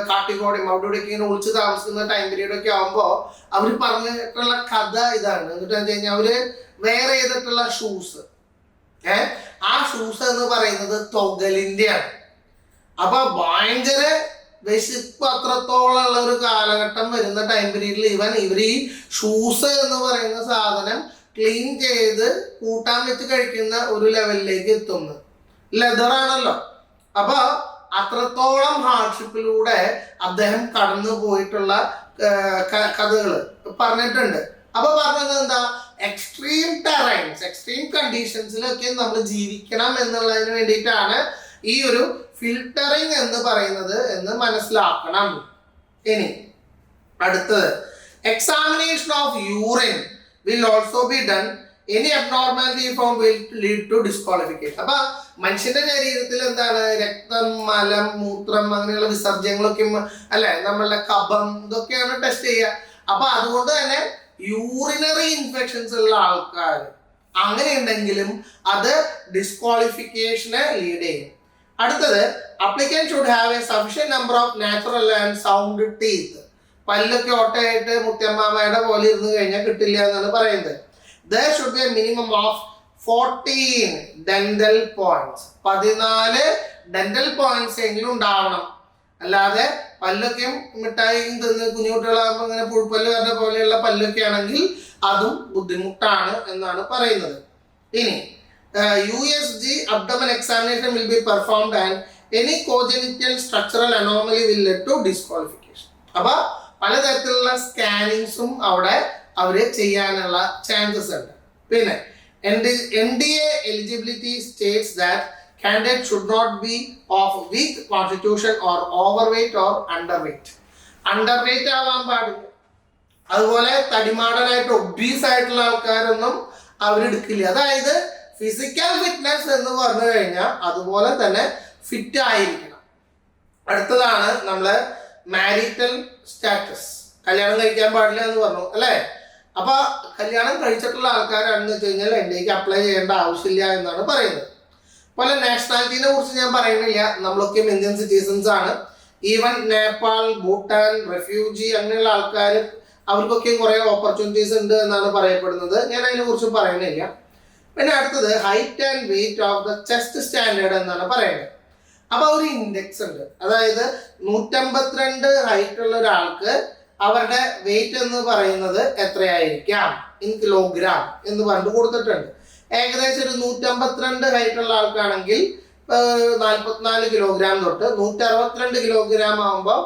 കാട്ടിക്കോടെയും അവിടെ ഇവിടെയൊക്കെ ഇങ്ങനെ ഒളിച്ച് താമസിക്കുന്ന ടൈം പീരീഡ് ഒക്കെ ആകുമ്പോൾ അവർ പറഞ്ഞിട്ടുള്ള കഥ ഇതാണ്. എന്നിട്ട് വെച്ച് കഴിഞ്ഞാൽ അവര് വേറെ ചെയ്തിട്ടുള്ള ഷൂസ്, ആ ഷൂസ് എന്ന് പറയുന്നത് തൊഗലിന്റെയാണ്. അപ്പൊ ഭയങ്കര വിശപ്പ് അത്രത്തോളം ഉള്ള ഒരു കാലഘട്ടം വരുന്ന ടൈം പീരീഡിൽ ഇവർ ഈ ഷൂസ് എന്ന് പറയുന്ന സാധനം ക്ലീൻ ചെയ്ത് കൂട്ടാൻ വെച്ച് കഴിക്കുന്ന ഒരു ലെവലിലേക്ക് എത്തുന്നു. ലെതറാണല്ലോ. അപ്പൊ അത്രത്തോളം ഹാർഡ്ഷിപ്പിലൂടെ അദ്ദേഹം കടന്നു പോയിട്ടുള്ള കഥകൾ പറഞ്ഞിട്ടുണ്ട്. അപ്പൊ പറഞ്ഞത് എന്താ, എക്സ്ട്രീം ടെറൈൻസ്, എക്സ്ട്രീം കണ്ടീഷൻസിലൊക്കെ നമ്മൾ ജീവിക്കണം എന്നുള്ളതിന് വേണ്ടിയിട്ടാണ് ഈ ഒരു ഫിൽട്ടറിങ് എന്ന് പറയുന്നത് എന്ന് മനസ്സിലാക്കണം. ഇനി അടുത്തത്, examination of urine will also be done. Any abnormality found will lead to disqualification. അപ്പൊ മനുഷ്യന്റെ ശരീരത്തിൽ എന്താണ്, രക്തം, മലം, മൂത്രം, അങ്ങനെയുള്ള വിസർജ്യങ്ങളൊക്കെ അല്ലെ, നമ്മളുടെ കഫം, ഇതൊക്കെയാണ് ടെസ്റ്റ് ചെയ്യുക. അപ്പൊ അതുകൊണ്ട് തന്നെ യൂറിനറി ഇൻഫെക്ഷൻസ് ഉള്ള ആൾക്കാർ അങ്ങനെ ഉണ്ടെങ്കിലും അത് ഡിസ്ക്വാളിഫിക്കേഷനെ ലീഡ് ചെയ്യും. അടുത്തത്, applicant should have A sufficient number of natural and sound teeth. പല്ലൊക്കെ ഓട്ടയായിട്ട് മുത്തമ്മയുടെ പോലെ ഇരുന്ന് കഴിഞ്ഞാൽ കിട്ടില്ല എന്നാണ് പറയുന്നത്. There should be a minimum of 14 dental points. 14 dental points എങ്കിലും ഉണ്ടാവണം. അല്ലാതെ പല്ലൊക്കെ മിഠായി തിന്ന് കുഞ്ഞുകുട്ടികളാകുമ്പോൾ ഇങ്ങനെ പുഴുപ്പല്ല് വരുന്ന പോലെയുള്ള പല്ലൊക്കെ ആണെങ്കിൽ അതും ബുദ്ധിമുട്ടാണ് എന്നാണ് പറയുന്നത്. ഇനി USG abdomen examination will be performed and any congenital structural anomaly will lead to disqualification. അപ്പൊ പലതരത്തിലുള്ള സ്കാനിങ്സും അവിടെ അവര് ചെയ്യാനുള്ള ചാൻസസ് ഉണ്ട്. പിന്നെ NDA eligibility states that candidate should not be of weak constitution or overweight or underweight. Underweight ആവാൻ പാടില്ല. അതുപോലെ തടിമാടനായിട്ട് ഒബീസ് ആയിട്ടുള്ള ആൾക്കാരൊന്നും അവരെടുക്കില്ല. അതായത് ഫിസിക്കൽ ഫിറ്റ്നസ് എന്ന് പറഞ്ഞു കഴിഞ്ഞാൽ അതുപോലെ തന്നെ ഫിറ്റ് ആയിരിക്കണം. അടുത്തതാണ് നമ്മള് മാരിറ്റൽ സ്റ്റാറ്റസ്. കല്യാണം കഴിക്കാൻ പാടില്ല എന്ന് പറഞ്ഞു അല്ലേ. അപ്പൊ കല്യാണം കഴിച്ചിട്ടുള്ള ആൾക്കാരാണെന്ന് വെച്ച് കഴിഞ്ഞാൽ എൻ്റെക്ക് അപ്ലൈ ചെയ്യേണ്ട ആവശ്യമില്ല എന്നാണ് പറയുന്നത്. പോലെ നാഷണാലിറ്റിനെ കുറിച്ച് ഞാൻ പറയുന്നില്ല, നമ്മളൊക്കെ ഇന്ത്യൻ സിറ്റിസൺസ് ആണ്. ഈവൻ നേപ്പാൾ, ഭൂട്ടാൻ, റെഫ്യൂജി അങ്ങനെയുള്ള ആൾക്കാർ അവർക്കൊക്കെ കുറേ ഓപ്പർച്യൂണിറ്റീസ് ഉണ്ട് എന്നാണ് പറയപ്പെടുന്നത്. ഞാൻ അതിനെ കുറിച്ച് പറയുന്നില്ല. പിന്നെ അടുത്തത്, height and weight of the chest standard എന്നാണ് പറയുന്നത്. അപ്പൊ ഒരു ഇൻഡെക്സ് ഉണ്ട്. അതായത് 152 ഹൈറ്റ് ഉള്ള ഒരാൾക്ക് അവരുടെ വെയിറ്റ് എന്ന് പറയുന്നത് എത്രയായിരിക്കാം ഇൻ കിലോഗ്രാം എന്ന് പറഞ്ഞു കൊടുത്തിട്ടുണ്ട്. ഏകദേശം ഒരു 152 ഹൈറ്റ് ഉള്ള ആൾക്കാണെങ്കിൽ 44 കിലോഗ്രാം തൊട്ട് 162 കിലോഗ്രാം ആകുമ്പോൾ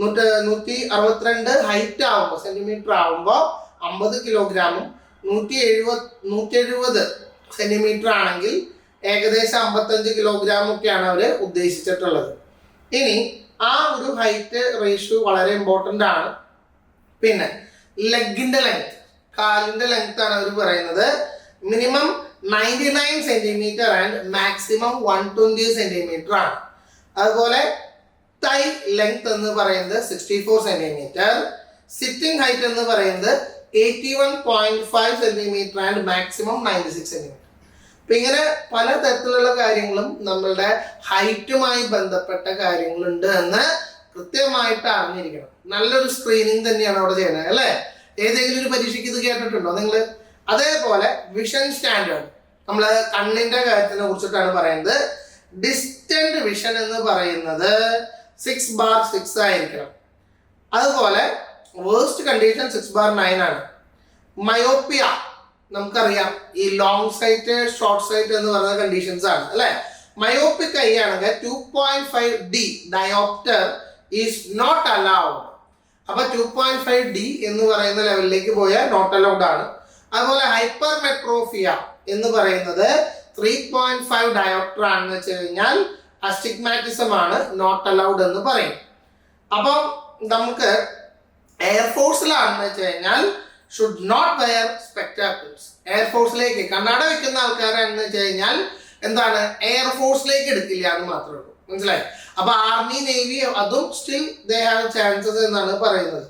162 ഹൈറ്റ് ആകുമ്പോൾ സെന്റിമീറ്റർ ആകുമ്പോൾ 50 കിലോഗ്രാമും 170 സെന്റിമീറ്റർ ആണെങ്കിൽ ഏകദേശം 55 കിലോഗ്രാം ഒക്കെയാണ് അവർ ഉദ്ദേശിച്ചിട്ടുള്ളത്. ഇനി ആ ഒരു ഹൈറ്റ് റേഷ്യോ വളരെ ഇമ്പോർട്ടൻ്റ് ആണ്. പിന്നെ ലെഗിന്റെ ലെങ്ത്, കാലിന്റെ ലെങ്ത് ആണ് അവർ പറയുന്നത്. Minimum 99 centimetre and maximum 120 centimetre ആണ്. അതുപോലെ തൈ ലെങ്ത് എന്ന് പറയുന്നത് 64 സെന്റിമീറ്റർ. സിറ്റിംഗ് ഹൈറ്റ് എന്ന് പറയുന്നത് 81.5 സെന്റിമീറ്റർ ആൻഡ് മാക്സിമം 96 സെന്റിമീറ്റർ. അപ്പൊ ഇങ്ങനെ പല തരത്തിലുള്ള കാര്യങ്ങളും നമ്മളുടെ ഹൈറ്റുമായി ബന്ധപ്പെട്ട കാര്യങ്ങളുണ്ട് എന്ന് കൃത്യമായിട്ട് അറിഞ്ഞിരിക്കണം. നല്ലൊരു സ്ക്രീനിങ് തന്നെയാണ് അവിടെ ചെയ്യുന്നത് അല്ലേ? ഏതെങ്കിലും ഒരു പരീക്ഷയ്ക്ക് ഇത് കേട്ടിട്ടുണ്ടോ നിങ്ങൾ? അതേപോലെ വിഷൻ സ്റ്റാൻഡേർഡ്, നമ്മൾ കണ്ണിന്റെ കാര്യത്തിനെ കുറിച്ചിട്ടാണ് പറയുന്നത്. ഡിസ്റ്റന്റ് വിഷൻ എന്ന് പറയുന്നത് 6/6 ആയിരിക്കണം. അതുപോലെ വേഴ്സ്റ്റ് കണ്ടീഷൻ 6/9 ആണ്. മയോപ്പിയ നമുക്കറിയാം, ഈ ലോങ് സൈറ്റ് ഷോർട്ട് സൈറ്റ് എന്ന് പറയുന്ന കണ്ടീഷൻസ് ആണ് അല്ലെ. മയോപ്പിക് ഐ ആണെങ്കിൽ 2.5D dioptre is not allowed. അപ്പൊ 2.5D എന്ന് പറയുന്ന ലെവലിലേക്ക് പോയാൽ നോട്ട് അലൗഡ് ആണ്. അതുപോലെ ഹൈപ്പർ മെട്രോഫിയ എന്ന് പറയുന്നത് 3.5 ഡയോപ്റ്റർ ആണെന്ന് വെച്ച് കഴിഞ്ഞാൽ അസ്റ്റിഗ്മാറ്റിസം ആണ്, നോട്ട് അലൗഡ് എന്ന് പറയും. അപ്പം നമുക്ക് എയർഫോഴ്സിലാണെന്ന് വെച്ച് കഴിഞ്ഞാൽ ഷുഡ് നോട്ട് വെയർ സ്പെക്ടാക്കിൾസ്. എയർഫോഴ്സിലേക്ക് കണ്ണാട വെക്കുന്ന ആൾക്കാരാണെന്ന് വെച്ച് കഴിഞ്ഞാൽ എന്താണ്, എയർഫോഴ്സിലേക്ക് എടുക്കില്ല എന്ന് മാത്രമേ ഉള്ളൂ. മനസ്സിലായി? അപ്പൊ ആർമി നേവി അതും സ്റ്റിൽ ദേ ഹാവ് ചാൻസസ് എന്നാണ് പറയുന്നത്.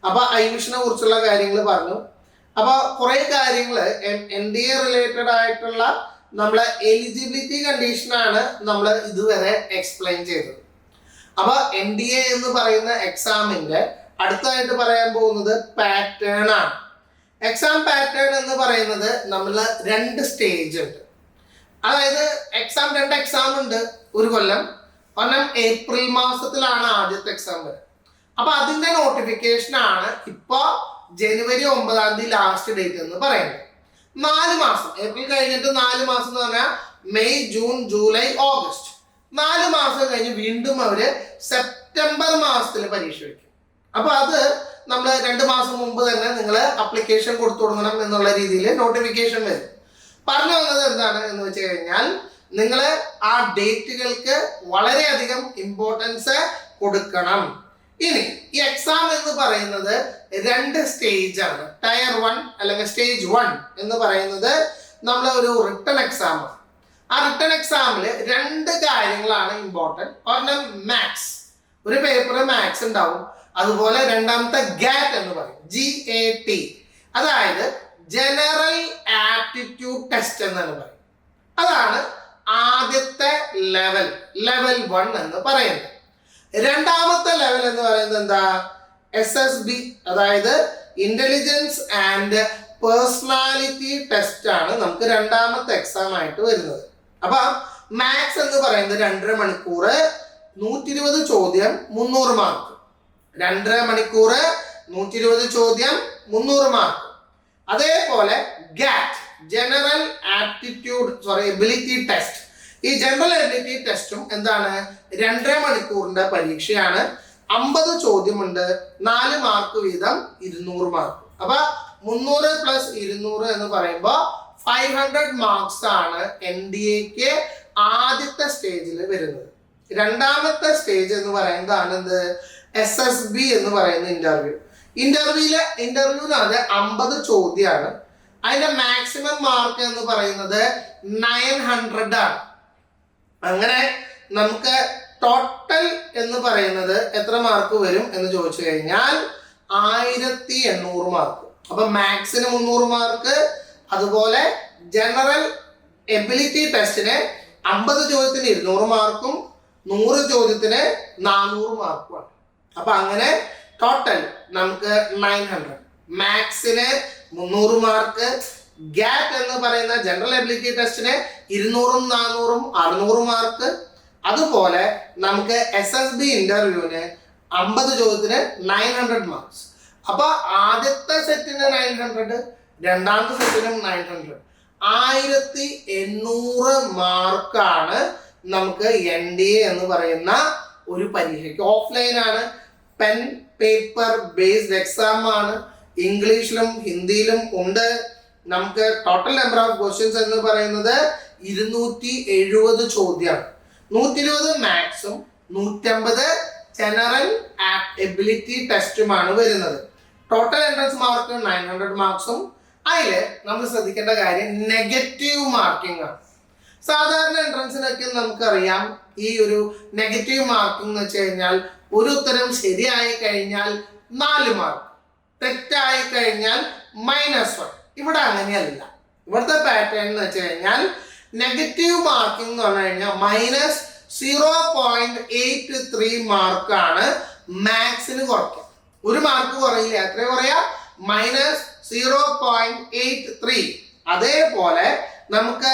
അപ്പൊ ഐവിഷനെ കുറിച്ചുള്ള കാര്യങ്ങൾ പറഞ്ഞു. അപ്പൊ കുറെ കാര്യങ്ങൾ NDA റിലേറ്റഡ് ആയിട്ടുള്ള നമ്മളെ എലിജിബിലിറ്റി കണ്ടീഷനാണ് നമ്മൾ ഇതുവരെ എക്സ്പ്ലെയിൻ ചെയ്തത്. അപ്പൊ NDA എന്ന് പറയുന്ന എക്സാമിന്റെ അടുത്തായിട്ട് പറയാൻ പോകുന്നത് പാറ്റേൺ ആണ്. എക്സാം പാറ്റേൺ എന്ന് പറയുന്നത് നമ്മൾ 2 സ്റ്റേജ് ഉണ്ട്. അതായത് രണ്ട് എക്സാം ഉണ്ട് ഒരു കൊല്ലം. ഒരെണ്ണം ഏപ്രിൽ മാസത്തിലാണ് ആദ്യത്തെ എക്സാം വരെ. അപ്പൊ അതിന്റെ നോട്ടിഫിക്കേഷൻ ആണ് ഇപ്പൊ ജനുവരി 9 ലാസ്റ്റ് ഡേറ്റ് എന്ന് പറയുന്നത്. 4 മാസം, ഏപ്രിൽ കഴിഞ്ഞിട്ട് 4 മാസം എന്ന് പറഞ്ഞാൽ മെയ്, ജൂൺ, ജൂലൈ, ഓഗസ്റ്റ്. 4 മാസം കഴിഞ്ഞ് വീണ്ടും അവര് സെപ്റ്റംബർ മാസത്തിൽ പരീക്ഷ വയ്ക്കും. അപ്പൊ അത് നമ്മൾ 2 മാസം മുമ്പ് തന്നെ നിങ്ങൾ അപ്ലിക്കേഷൻ കൊടുത്തു തുടങ്ങണം എന്നുള്ള രീതിയിൽ നോട്ടിഫിക്കേഷൻ വരും. പറഞ്ഞു വന്നത് എന്താണ് എന്ന് വെച്ച് കഴിഞ്ഞാൽ നിങ്ങൾ ആ ഡേറ്റുകൾക്ക് വളരെയധികം ഇമ്പോർട്ടൻസ് കൊടുക്കണം. ഇനി ഈ എക്സാം എന്ന് പറയുന്നത് 2 സ്റ്റേജ് ആണ്. ടയർ 1 അല്ലെങ്കിൽ സ്റ്റേജ് 1 എന്ന് പറയുന്നത് നമ്മൾ ഒരു റിട്ടൺ എക്സാം ആണ്. ആ റിട്ടൺ എക്സാമിൽ 2 കാര്യങ്ങളാണ് ഇമ്പോർട്ടൻറ്റ്. ഒരെണ്ണം മാത്സ്, ഒരു പേപ്പർ മാത്സ് ഉണ്ടാവും. അതുപോലെ രണ്ടാമത്തെ GAT എന്ന് പറയും, GAT, അതായത് ജനറൽ ആപ്റ്റിറ്റ്യൂഡ് ടെസ്റ്റ് എന്നാണ് പറയും. അതാണ് ആദ്യത്തെ ലെവൽ 1 എന്ന് പറയുന്നത്. രണ്ടാമത്തെ ലെവൽ എന്ന് പറയുന്നത് എന്താ, SSB, അതായത് ഇന്റലിജൻസ് ആൻഡ് പേഴ്സണാലിറ്റി ടെസ്റ്റ് ആണ് നമുക്ക് രണ്ടാമത്തെ എക്സാം ആയിട്ട് വരുന്നത്. അപ്പൊ മാത്സ് എന്ന് പറയുന്നത് 2.5 മണിക്കൂർ, 120 ചോദ്യം, 300 മാർക്ക്. 2.5 മണിക്കൂർ, 120 ചോദ്യം, 300 മാർക്ക്. അതേപോലെ GAT, ജനറൽ എബിലിറ്റി ടെസ്റ്റ്. ഈ ജനറൽ എബിലിറ്റി ടെസ്റ്റും എന്താണ്, 2.5 മണിക്കൂറിന്റെ പരീക്ഷയാണ്. 50 ചോദ്യമുണ്ട്, 4 മാർക്ക് വീതം, 200 മാർക്ക്. അപ്പൊ 300 + 200 എന്ന് പറയുമ്പോൾ 500 മാർക്സ് ആണ് NDAക്ക് ആദ്യത്തെ സ്റ്റേജിൽ വരുന്നത്. രണ്ടാമത്തെ സ്റ്റേജ് എന്ന് പറയുന്നതാണ് എന്ത്, SSB എന്ന് പറയുന്ന ഇന്റർവ്യൂവിനകത്ത് 50 ചോദ്യമാണ്. അതിന്റെ മാക്സിമം മാർക്ക് എന്ന് പറയുന്നത് 900 ആണ്. അങ്ങനെ നമുക്ക് ടോട്ടൽ എന്ന് പറയുന്നത് എത്ര മാർക്ക് വരും എന്ന് ചോദിച്ചു കഴിഞ്ഞാൽ 1800 മാർക്ക്. അപ്പൊ മാത്സിന് 300 മാർക്ക്, അതുപോലെ ജനറൽ എബിലിറ്റി ടെസ്റ്റിന് 50 ചോദ്യത്തിന് 200 മാർക്കും 100 ചോദ്യത്തിന് 400 മാർക്കുമാണ്. അപ്പൊ അങ്ങനെ ടോട്ടൽ നമുക്ക് 900. മാത്സിന് 300 മാർക്ക്, GAT എന്ന് പറയുന്ന ജനറൽ എബിലിറ്റി ടെസ്റ്റിന് 200ഉം 400ഉം 600 മാർക്ക്. അതുപോലെ നമുക്ക് SSB ഇന്റർവ്യൂവിന് 50 ചോദ്യത്തിന് 900 മാർക്സ്. അപ്പൊ ആദ്യത്തെ സെറ്റിന് 900, രണ്ടാമത്തെ സെറ്റിനും 900, 1800 മാർക്കാണ് നമുക്ക് NDA എന്ന് പറയുന്ന ഒരു പരീക്ഷയ്ക്ക്. ഓഫ്ലൈൻ ആണ്, പെൻ പേപ്പർ ബേസ്ഡ് എക്സാം ആണ്. ഇംഗ്ലീഷിലും ഹിന്ദിയിലും ഉണ്ട്. നമുക്ക് ടോട്ടൽ നമ്പർ ഓഫ് ക്വസ്റ്റ്യൻസ് എന്ന് പറയുന്നത് 270 ചോദ്യമാണ്. 120 മാത്സും 150 ജനറൽ എബിലിറ്റി ടെസ്റ്റുമാണ് വരുന്നത്. ടോട്ടൽ എൻട്രൻസ് മാർക്ക് 900 മാർക്സും അതിൽ നമ്മൾ ശ്രദ്ധിക്കേണ്ട കാര്യം നെഗറ്റീവ് മാർക്കിംഗ് ആണ്. സാധാരണ എൻട്രൻസിനൊക്കെ നമുക്കറിയാം ഈ ഒരു നെഗറ്റീവ് മാർക്കിംഗ് എന്ന് വെച്ച് കഴിഞ്ഞാൽ ഒരു ഉത്തരം ശരിയായി കഴിഞ്ഞാൽ 4 മാർക്ക്, തെറ്റായി കഴിഞ്ഞാൽ -1. ഇവിടെ അങ്ങനെയല്ല. ഇവിടുത്തെ പാറ്റേൺ എന്ന് വെച്ച് കഴിഞ്ഞാൽ നെഗറ്റീവ് മാർക്കിംഗ് എന്ന് പറഞ്ഞു കഴിഞ്ഞാൽ -0.83 മാർക്കാണ് മാത്സിന് കുറയ്ക്കുക. 1 മാർക്ക് കുറയില്ല. എത്ര കുറയാ? -0.83. അതേപോലെ നമുക്ക്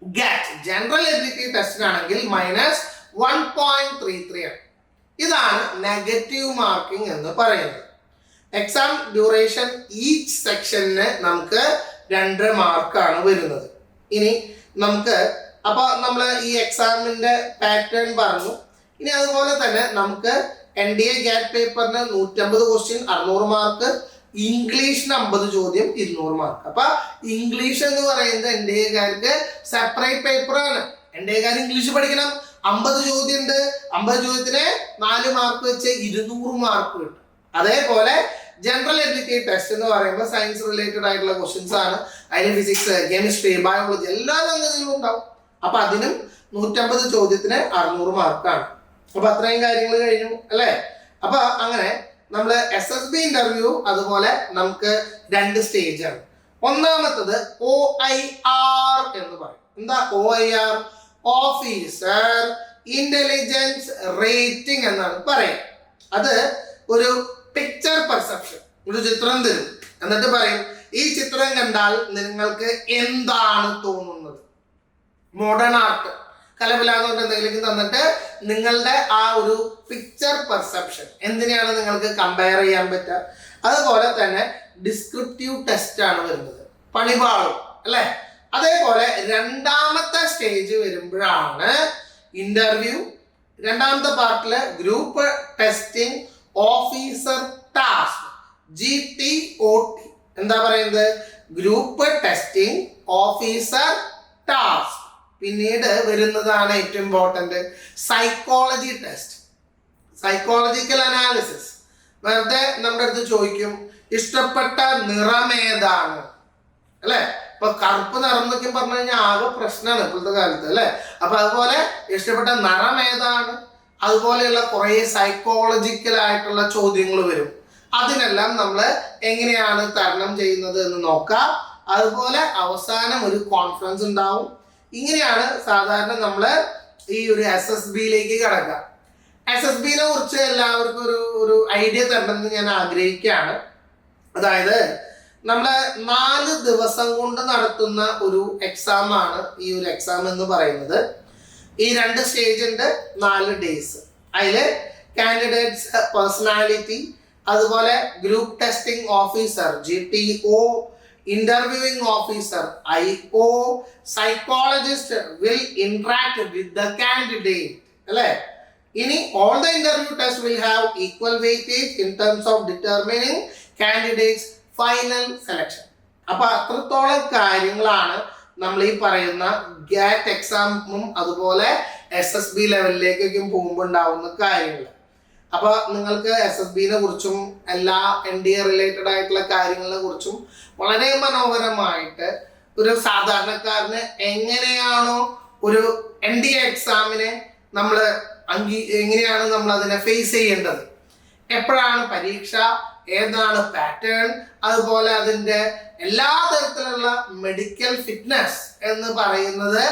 ഗാറ്റ് ജനറൽ എബിലിറ്റി ടെസ്റ്റിനാണെങ്കിൽ -1.33 ആണ്. ഇതാണ് നെഗറ്റീവ് മാർക്കിംഗ് എന്ന് പറയുന്നത്. എക്സാം ഡ്യൂറേഷൻ ഈച്ച് സെക്ഷന് നമുക്ക് 2 മാർക്കാണ് വരുന്നത്. ഇനി നമുക്ക് അപ്പോൾ നമ്മൾ ഈ എക്സാമിന്റെ പാറ്റേൺ പറഞ്ഞു. ഇനി അതുപോലെ തന്നെ നമുക്ക് NDA ഗാറ്റ് പേപ്പറിന് 150 ക്വസ്റ്റ്യൻ 600 മാർക്ക്, ഇംഗ്ലീഷിന് 50 ചോദ്യം 200 മാർക്ക്. അപ്പൊ ഇംഗ്ലീഷ് എന്ന് പറയുന്നത് NDAക്കാർക്ക് സെപ്പറേറ്റ് പേപ്പറാണ്. NDAക്കാർ ഇംഗ്ലീഷ് പഠിക്കണം. 50 ചോദ്യം ഉണ്ട്. 50 ചോദ്യത്തിന് 4 മാർക്ക് വെച്ച് 200 മാർക്ക് കിട്ടും. അതേപോലെ ജനറൽ എബിലിറ്റി ടെസ്റ്റ് എന്ന് പറയുമ്പോൾ സയൻസ് റിലേറ്റഡ് ആയിട്ടുള്ള ക്വസ്റ്റ്യൻസ് ആണ്. അതിന് ഫിസിക്സ്, കെമിസ്ട്രി, ബയോളജി എല്ലാ സംഗതികളും ഉണ്ടാവും. അപ്പൊ അതിനും 150 ചോദ്യത്തിന് 600 മാർക്കാണ്. അപ്പൊ അത്രയും കാര്യങ്ങൾ കഴിഞ്ഞു അല്ലേ? അപ്പൊ അങ്ങനെ നമ്മൾ SSB ഇന്റർവ്യൂ അതുപോലെ നമുക്ക് 2 സ്റ്റേജ് ആണ്. ഒന്നാമത്തത് OIR എന്ന് പറയും. എന്താ OIR? ഓഫീസർ ഇന്റലിജൻസ് റേറ്റിംഗ് എന്നാണ് പറയുക. അത് ഒരു പിക്ചർ പെർസെപ്ഷൻ, ഒരു ചിത്രം തരും. എന്നിട്ട് പറയും ഈ ചിത്രം കണ്ടാൽ നിങ്ങൾക്ക് എന്താണ് തോന്നുന്നത്. മോഡേൺ ആർട്ട്, കലപിലാന്ന് പറഞ്ഞ എന്തെങ്കിലും തന്നിട്ട് നിങ്ങളുടെ ആ ഒരു പിക്ചർ പെർസെപ്ഷൻ എന്തിനാണ് നിങ്ങൾക്ക് കമ്പയർ ചെയ്യാൻ പറ്റുക. അതുപോലെ തന്നെ ഡിസ്ക്രിപ്റ്റീവ് ടെസ്റ്റ് ആണ് വരുന്നത്, പണിപാളും അല്ലേ. അതേപോലെ രണ്ടാമത്തെ സ്റ്റേജ് വരുമ്പോഴാണ് ഇന്റർവ്യൂ. രണ്ടാമത്തെ പാർട്ടില് group testing officer task, GTOT. എന്താ പറയുന്നത്? Group testing officer task. പിന്നീട് വരുന്നതാണ് ഏറ്റവും important psychology test, psychological analysis. വെറുതെ നമ്മുടെ അടുത്ത് ചോദിക്കും ഇഷ്ടപ്പെട്ട നിറം ഏതാണ് അല്ലെ. ഇപ്പൊ കറുപ്പ് നിറം എന്നൊക്കെ പറഞ്ഞു കഴിഞ്ഞാൽ ആകെ പ്രശ്നമാണ് ഇപ്പോഴത്തെ കാലത്ത് അല്ലെ. അപ്പൊ അതുപോലെ ഇഷ്ടപ്പെട്ട നിറം ഏതാണ്, അതുപോലെയുള്ള കുറെ സൈക്കോളജിക്കൽ ആയിട്ടുള്ള ചോദ്യങ്ങൾ വരും. അതിനെല്ലാം നമ്മൾ എങ്ങനെയാണ് തരണം ചെയ്യുന്നത് എന്ന് നോക്കാം. അതുപോലെ അവസാനം ഒരു കോൺഫറൻസ് ഉണ്ടാവും. ഇങ്ങനെയാണ് സാധാരണ നമ്മൾ ഈ ഒരു SSBയിലേക്ക് കടക്കുക. SSBനെ കുറിച്ച് എല്ലാവർക്കും ഒരു ഐഡിയ തരണമെന്ന് ഞാൻ ആഗ്രഹിക്കുകയാണ്. അതായത് നമ്മൾ 4 ദിവസം കൊണ്ട് നടത്തുന്ന ഒരു എക്സാം ആണ് ഈ ഒരു എക്സാം എന്ന് പറയുന്നത്. ഈ 2 സ്റ്റേജ് ഉണ്ട്, 4 ഡേയ്സ്. അതിൽ കാൻഡിഡേറ്റ്സ് പേഴ്സണാലിറ്റി, അതുപോലെ group testing officer GTO, interviewing officer IO, psychologist will interact with the candidate അല്ലേ. ഇനി all the interview tests will have equal weightage in terms of determining candidates final selection. അപ്പൊ അത്രത്തോളം കാര്യങ്ങളാണ് നമ്മൾ ഈ പറയുന്ന ഗാറ്റ് എക്സാമും അതുപോലെ SSB ലെവലിലേക്കും പോകുമ്പോൾ ഉണ്ടാവുന്ന കാര്യങ്ങൾ. അപ്പൊ നിങ്ങൾക്ക് SSBനെ കുറിച്ചും എല്ലാ NDA റിലേറ്റഡ് ആയിട്ടുള്ള കാര്യങ്ങളെ കുറിച്ചും വളരെ മനോഹരമായിട്ട് ഒരു സാധാരണക്കാരന് എങ്ങനെയാണോ ഒരു NDA എക്സാമിനെ നമ്മൾ എങ്ങനെയാണ് നമ്മൾ അതിനെ ഫേസ് ചെയ്യേണ്ടത്, എപ്പോഴാണ് പരീക്ഷ, ഏതാണ് പാറ്റേൺ, അതുപോലെ അതിൻ്റെ എല്ലാ തരത്തിലുള്ള മെഡിക്കൽ ഫിറ്റ്നസ് എന്ന് പറയുന്നത്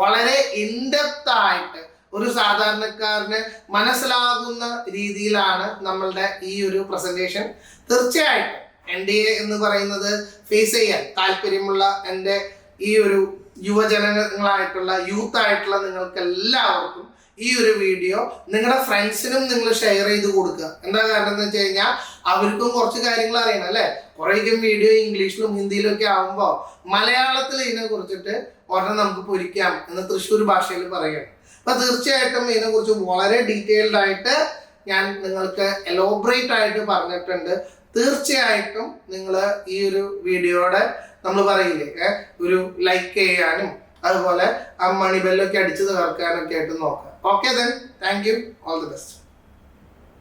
വളരെ ഇൻഡെപ്ത് ആയിട്ട് ഒരു സാധാരണക്കാരന് മനസ്സിലാകുന്ന രീതിയിലാണ് നമ്മളുടെ ഈ ഒരു പ്രസന്റേഷൻ. തീർച്ചയായിട്ടും NDA എന്ന് പറയുന്നത് ഫേസ് ചെയ്യാൻ താല്പര്യമുള്ള എൻ്റെ ഈ ഒരു യുവജനങ്ങളായിട്ടുള്ള യൂത്ത് ആയിട്ടുള്ള നിങ്ങൾക്ക് എല്ലാവർക്കും ഈ ഒരു വീഡിയോ നിങ്ങളുടെ ഫ്രണ്ട്സിനും നിങ്ങൾ ഷെയർ ചെയ്ത് കൊടുക്കുക. എന്താ കാരണം എന്ന് വെച്ച് കഴിഞ്ഞാൽ അവർക്കും കുറച്ച് കാര്യങ്ങൾ അറിയണം അല്ലേ. കുറേക്കും വീഡിയോ ഇംഗ്ലീഷിലും ഹിന്ദിയിലും ഒക്കെ ആകുമ്പോൾ മലയാളത്തിൽ ഇതിനെ കുറിച്ചിട്ട് ഒരെണ്ണം നമുക്ക് പൊരിക്കാം എന്ന് തൃശ്ശൂർ ഭാഷയിൽ പറയുകയാണ്. അപ്പൊ തീർച്ചയായിട്ടും ഇതിനെക്കുറിച്ച് വളരെ ഡീറ്റെയിൽഡ് ആയിട്ട് ഞാൻ നിങ്ങൾക്ക് എലോബറേറ്റ് ആയിട്ട് പറഞ്ഞിട്ടുണ്ട്. തീർച്ചയായിട്ടും നിങ്ങൾ ഈ ഒരു വീഡിയോയുടെ നമ്മൾ പറയില്ലേ ഒരു ലൈക്ക് ചെയ്യാനും അതുപോലെ ആ മണിബെല്ലൊക്കെ അടിച്ചു തകർക്കാനൊക്കെ ആയിട്ട് നോക്കാം. Okay then, thank you, all the best.